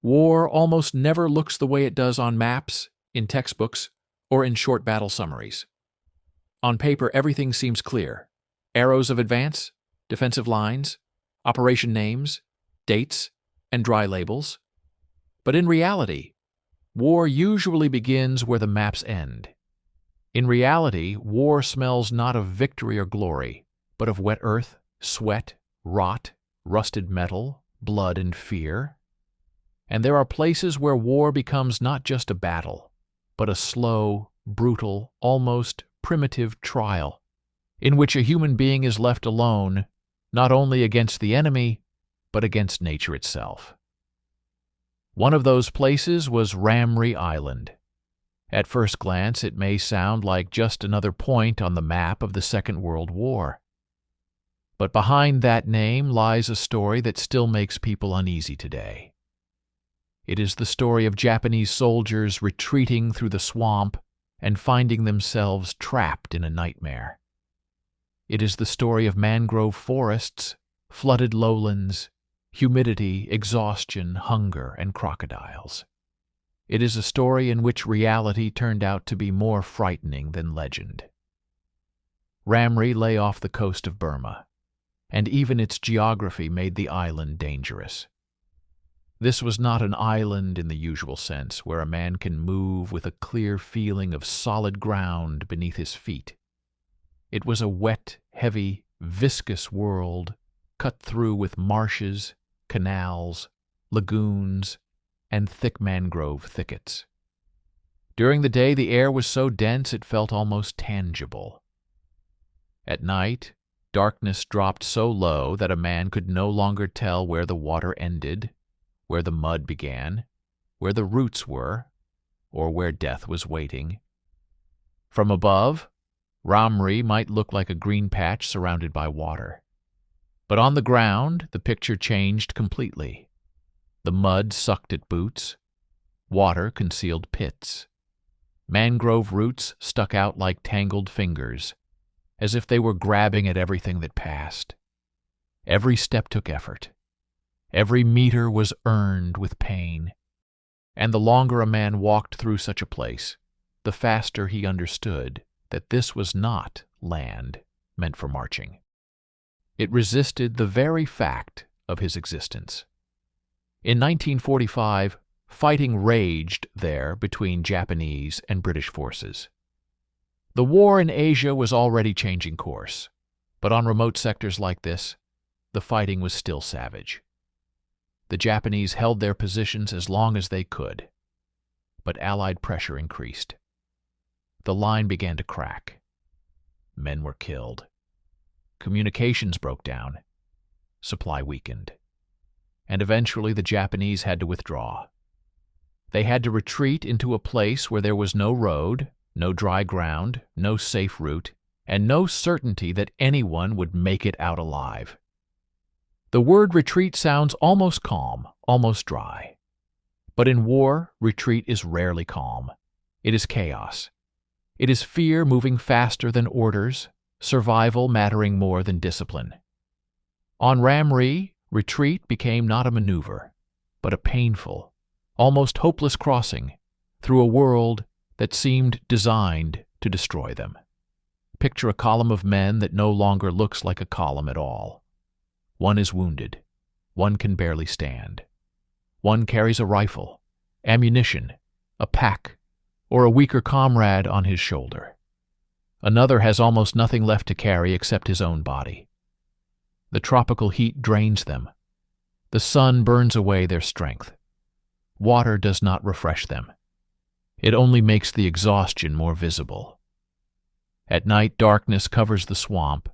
War almost never looks the way it does on maps, in textbooks, or in short battle summaries. On paper, everything seems clear. Arrows of advance, defensive lines, operation names, dates, and dry labels. But in reality, war usually begins where the maps end. In reality, war smells not of victory or glory, but of wet earth, sweat, rot, rusted metal, blood, and fear. And there are places where war becomes not just a battle, but a slow, brutal, almost primitive trial, in which a human being is left alone, not only against the enemy, but against nature itself. One of those places was Ramree Island. At first glance, it may sound like just another point on the map of the Second World War. But behind that name lies a story that still makes people uneasy today. It is the story of Japanese soldiers retreating through the swamp and finding themselves trapped in a nightmare. It is the story of mangrove forests, flooded lowlands, humidity, exhaustion, hunger, and crocodiles. It is a story in which reality turned out to be more frightening than legend. Ramree lay off the coast of Burma, and even its geography made the island dangerous. This was not an island in the usual sense, where a man can move with a clear feeling of solid ground beneath his feet. It was a wet, heavy, viscous world cut through with marshes, canals, lagoons, and thick mangrove thickets. During the day, the air was so dense it felt almost tangible. At night, darkness dropped so low that a man could no longer tell where the water ended, where the mud began, where the roots were, or where death was waiting. From above, Ramree might look like a green patch surrounded by water. But on the ground, the picture changed completely. The mud sucked at boots. Water concealed pits. Mangrove roots stuck out like tangled fingers, as if they were grabbing at everything that passed. Every step took effort. Every meter was earned with pain. And the longer a man walked through such a place, the faster he understood that this was not land meant for marching. It resisted the very fact of his existence. In 1945, fighting raged there between Japanese and British forces. The war in Asia was already changing course, but on remote sectors like this, the fighting was still savage. The Japanese held their positions as long as they could, but Allied pressure increased. The line began to crack. Men were killed. Communications broke down. Supply weakened. And eventually the Japanese had to withdraw. They had to retreat into a place where there was no road, no dry ground, no safe route, and no certainty that anyone would make it out alive. The word retreat sounds almost calm, almost dry. But in war, retreat is rarely calm. It is chaos. It is fear moving faster than orders, survival mattering more than discipline. On Ramree, retreat became not a maneuver, but a painful, almost hopeless crossing through a world that seemed designed to destroy them. Picture a column of men that no longer looks like a column at all. One is wounded. One can barely stand. One carries a rifle, ammunition, a pack, or a weaker comrade on his shoulder. Another has almost nothing left to carry except his own body. The tropical heat drains them. The sun burns away their strength. Water does not refresh them. It only makes the exhaustion more visible. At night, darkness covers the swamp,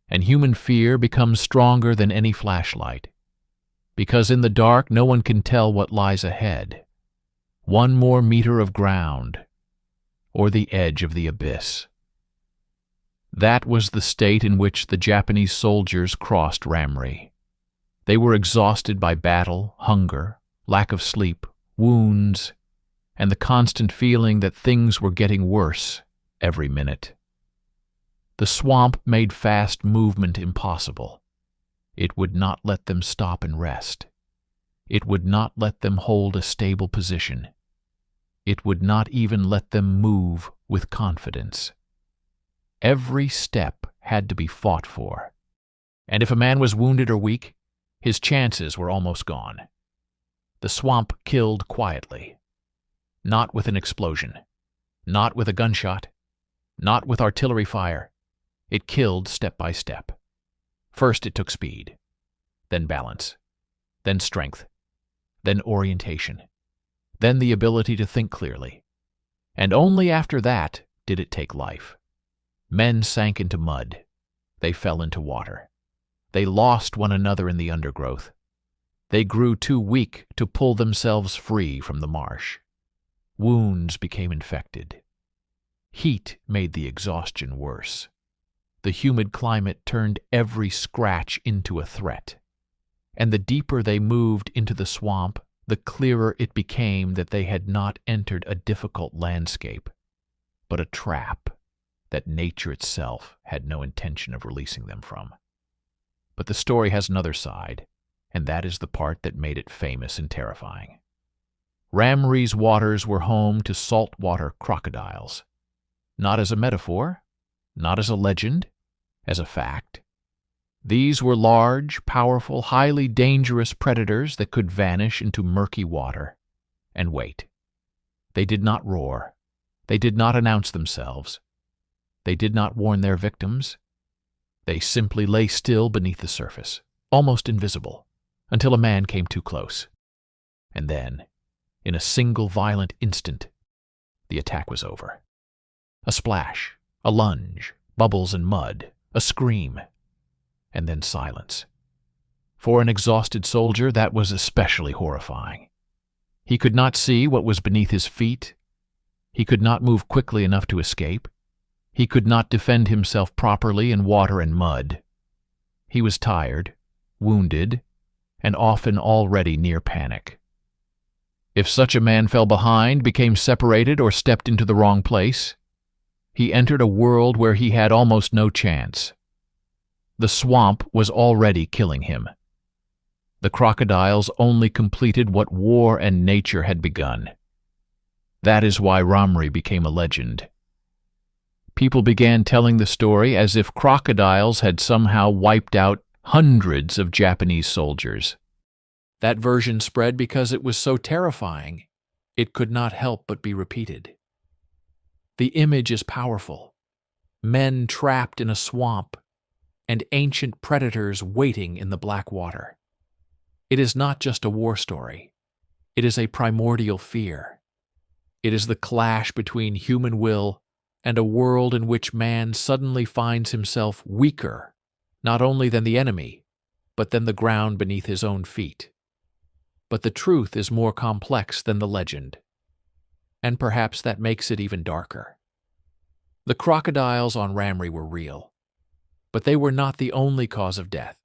and human fear becomes stronger than any flashlight, because in the dark no one can tell what lies ahead. One more meter of ground, or the edge of the abyss. That was the state in which the Japanese soldiers crossed Ramree. They were exhausted by battle, hunger, lack of sleep, wounds, and the constant feeling that things were getting worse every minute. The swamp made fast movement impossible. It would not let them stop and rest. It would not let them hold a stable position. It would not even let them move with confidence. Every step had to be fought for, and if a man was wounded or weak, his chances were almost gone. The swamp killed quietly, not with an explosion, not with a gunshot, not with artillery fire. It killed step by step. First it took speed, then balance, then strength, then orientation, then the ability to think clearly. And only after that did it take life. Men sank into mud. They fell into water. They lost one another in the undergrowth. They grew too weak to pull themselves free from the marsh. Wounds became infected. Heat made the exhaustion worse. The humid climate turned every scratch into a threat. And the deeper they moved into the swamp, the clearer it became that they had not entered a difficult landscape, but a trap that nature itself had no intention of releasing them from. But the story has another side, and that is the part that made it famous and terrifying. Ramrie's waters were home to saltwater crocodiles. Not as a metaphor, not as a legend, as a fact. These were large, powerful, highly dangerous predators that could vanish into murky water and wait. They did not roar. They did not announce themselves. They did not warn their victims. They simply lay still beneath the surface, almost invisible, until a man came too close. And then, in a single violent instant, the attack was over. A splash, a lunge, bubbles and mud, a scream, and then silence. For an exhausted soldier, that was especially horrifying. He could not see what was beneath his feet. He could not move quickly enough to escape. He could not defend himself properly in water and mud. He was tired, wounded, and often already near panic. If such a man fell behind, became separated, or stepped into the wrong place, he entered a world where he had almost no chance. The swamp was already killing him. The crocodiles only completed what war and nature had begun. That is why Ramrie became a legend. People began telling the story as if crocodiles had somehow wiped out hundreds of Japanese soldiers. That version spread because it was so terrifying, it could not help but be repeated. The image is powerful. Men trapped in a swamp, and ancient predators waiting in the black water. It is not just a war story. It is a primordial fear. It is the clash between human will and a world in which man suddenly finds himself weaker, not only than the enemy, but than the ground beneath his own feet. But the truth is more complex than the legend, and perhaps that makes it even darker. The crocodiles on Ramrie were real, but they were not the only cause of death.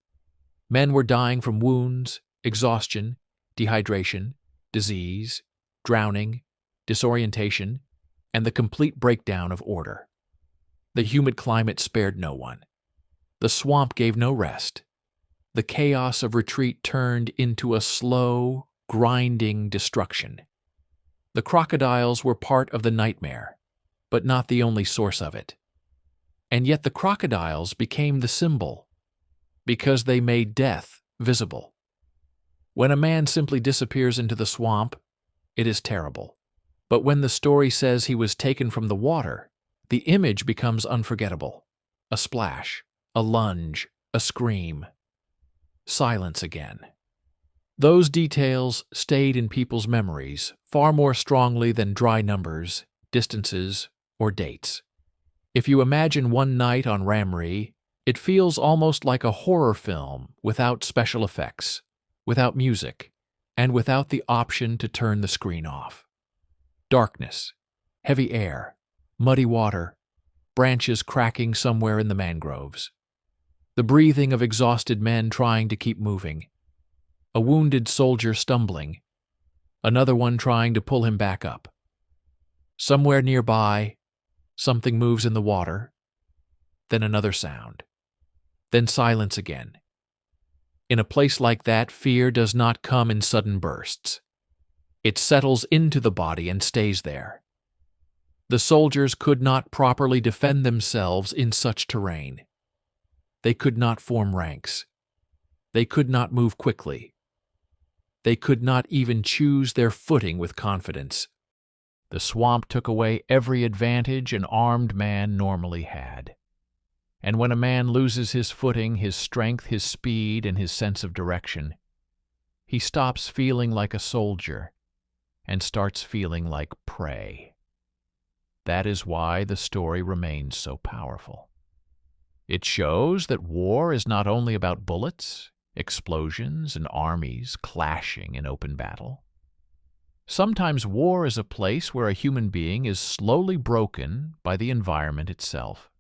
Men were dying from wounds, exhaustion, dehydration, disease, drowning, disorientation, and the complete breakdown of order. The humid climate spared no one. The swamp gave no rest. The chaos of retreat turned into a slow, grinding destruction. The crocodiles were part of the nightmare, but not the only source of it. And yet the crocodiles became the symbol, because they made death visible. When a man simply disappears into the swamp, it is terrible. But when the story says he was taken from the water, the image becomes unforgettable. A splash, a lunge, a scream. Silence again. Those details stayed in people's memories far more strongly than dry numbers, distances, or dates. If you imagine one night on Ramrie, it feels almost like a horror film without special effects, without music, and without the option to turn the screen off. Darkness, heavy air, muddy water, branches cracking somewhere in the mangroves. The breathing of exhausted men trying to keep moving. A wounded soldier stumbling, another one trying to pull him back up. Somewhere nearby, something moves in the water, then another sound, then silence again. In a place like that, fear does not come in sudden bursts. It settles into the body and stays there. The soldiers could not properly defend themselves in such terrain. They could not form ranks. They could not move quickly. They could not even choose their footing with confidence. The swamp took away every advantage an armed man normally had. And when a man loses his footing, his strength, his speed, and his sense of direction, he stops feeling like a soldier and starts feeling like prey. That is why the story remains so powerful. It shows that war is not only about bullets, explosions, and armies clashing in open battle. Sometimes war is a place where a human being is slowly broken by the environment itself,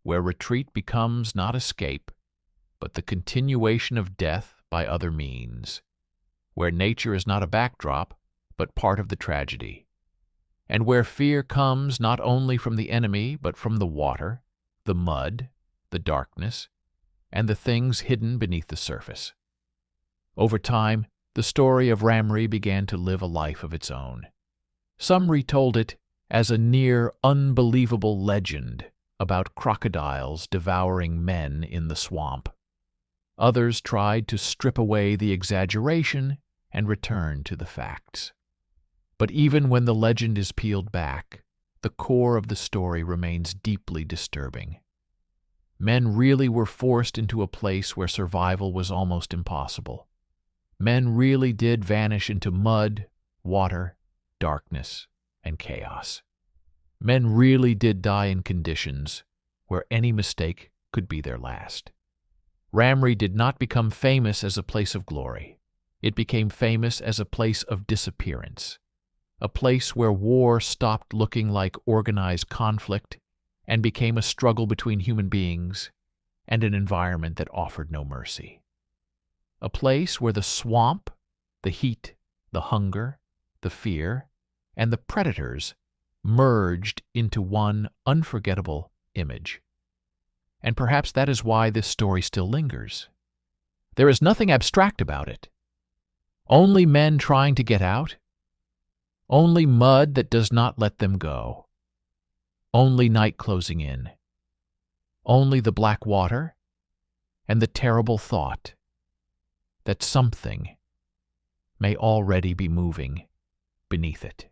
where retreat becomes not escape, but the continuation of death by other means, where nature is not a backdrop, but part of the tragedy, and where fear comes not only from the enemy, but from the water, the mud, the darkness, and the things hidden beneath the surface. Over time, the story of Ramri began to live a life of its own. Some retold it as a near unbelievable legend about crocodiles devouring men in the swamp. Others tried to strip away the exaggeration and return to the facts. But even when the legend is peeled back, the core of the story remains deeply disturbing. Men really were forced into a place where survival was almost impossible. Men really did vanish into mud, water, darkness, and chaos. Men really did die in conditions where any mistake could be their last. Ramri did not become famous as a place of glory. It became famous as a place of disappearance, a place where war stopped looking like organized conflict and became a struggle between human beings and an environment that offered no mercy. A place where the swamp, the heat, the hunger, the fear, and the predators merged into one unforgettable image. And perhaps that is why this story still lingers. There is nothing abstract about it. Only men trying to get out. Only mud that does not let them go. Only night closing in. Only the black water and the terrible thought that something may already be moving beneath it.